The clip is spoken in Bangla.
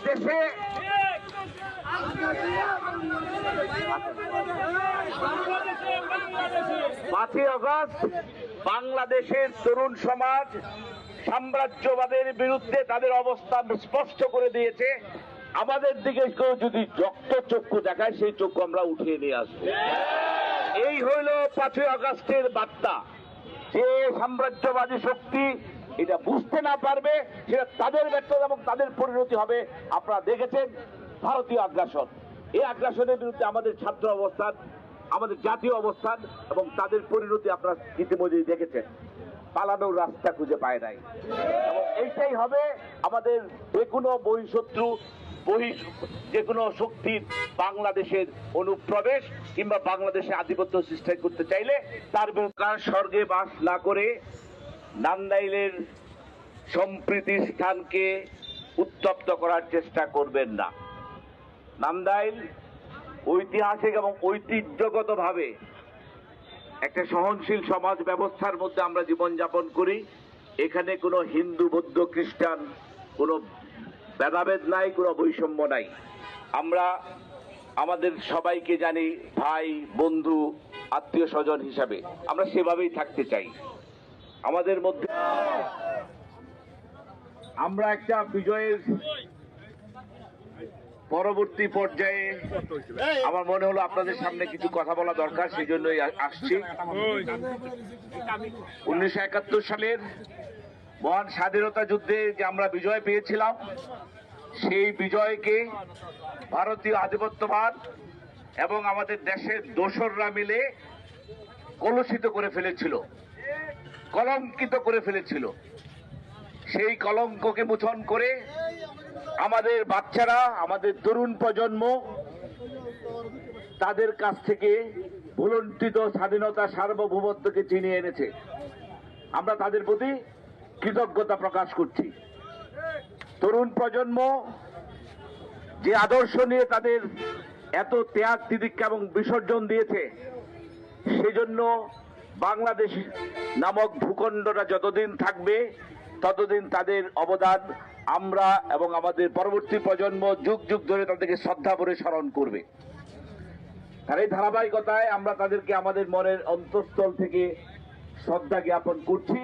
দেশে পাঁচই আগস্ট বাংলাদেশের তরুণ সমাজ সাম্রাজ্যবাদের বিরুদ্ধে তাদের অবস্থান স্পষ্ট করে দিয়েছে। আমাদের দিকে কেউ যদি রক্ত চক্ষু দেখায় সেই চক্ষু আমরা উঠিয়ে নিয়ে আসবো। এই হইল 5ই আগস্টের বার্তা। যে সাম্রাজ্যবাদী শক্তি এটা বুঝতে না পারবে সেটা তাদের ব্যর্থতা এবং তাদের পরিণতি হবে। আপনারা দেখেছেন ভারতীয় আগ্রাসন, এই আগ্রাসনের বিরুদ্ধে আমাদের ছাত্র অবস্থান, আমাদের জাতীয় অবস্থান এবং তাদের পরিণতি আপনারা ইতিমধ্যেই দেখেছেন। পালানোর রাস্তা খুঁজে পায় নাই এবং এইটাই হবে আমাদের যে কোনো বহিঃশত্রু যে কোনো শক্তির বাংলাদেশের অনুপ্রবেশ কিংবা বাংলাদেশে আধিপত্য সৃষ্টি করতে চাইলে তার বিরুদ্ধে স্বর্গে বাস না করে নান্দাইলের সম্প্রীতির স্থানকে উত্তপ্ত করার চেষ্টা করবেন না। নান্দাইল ঐতিহাসিক এবং ঐতিহ্যগতভাবে একটা সহনশীল সমাজ ব্যবস্থার মধ্যে আমরা জীবনযাপন করি। এখানে কোনো হিন্দু বৌদ্ধ খ্রিস্টান কোনো ভেদাভেদ নাই, কোনো বৈষম্য নাই। আমরা আমাদের সবাইকে জানি ভাই বন্ধু আত্মীয় স্বজন হিসাবে, আমরা সেভাবেই থাকতে চাই। আমাদের মধ্যে আমরা একটা বিজয়ের পরবর্তী পর্যায়ে আমার মনে হলো আপনাদের সামনে কিছু কথা বলা দরকার, সেই জন্যই আসছি। 1971 সালের মহান স্বাধীনতা যুদ্ধে যে আমরা বিজয় পেয়েছিলাম, সেই বিজয়কে ভারতীয় আধিপত্যবাদ এবং আমাদের দেশের দোসররা মিলে কলুষিত করে ফেলেছিল, কলঙ্কিত করে ফেলেছিল। সেই কলঙ্ককে মোচন করে আমাদের বাচ্চারা, আমাদের তরুণ প্রজন্ম তাদের কাছ থেকে ভুলুণ্ঠিত স্বাধীনতা সার্বভৌমত্বকে চিনিয়ে এনেছে। আমরা তাদের প্রতি কৃতজ্ঞতা প্রকাশ করছি। তরুণ প্রজন্ম যে আদর্শ নিয়ে তাদের এত ত্যাগ তিতিক্ষা এবং বিসর্জন দিয়েছে, সেজন্য বাংলাদেশ নামক ভূখণ্ডটা যতদিন থাকবে ততদিন তাদের অবদান আমরা এবং আমাদের পরবর্তী প্রজন্ম যুগ যুগ ধরে তাদেরকে শ্রদ্ধা ভরে স্মরণ করবে। তার এই ধারাবাহিকতায় আমরা তাদেরকে আমাদের মনের অন্তঃস্থল থেকে শ্রদ্ধা জ্ঞাপন করছি।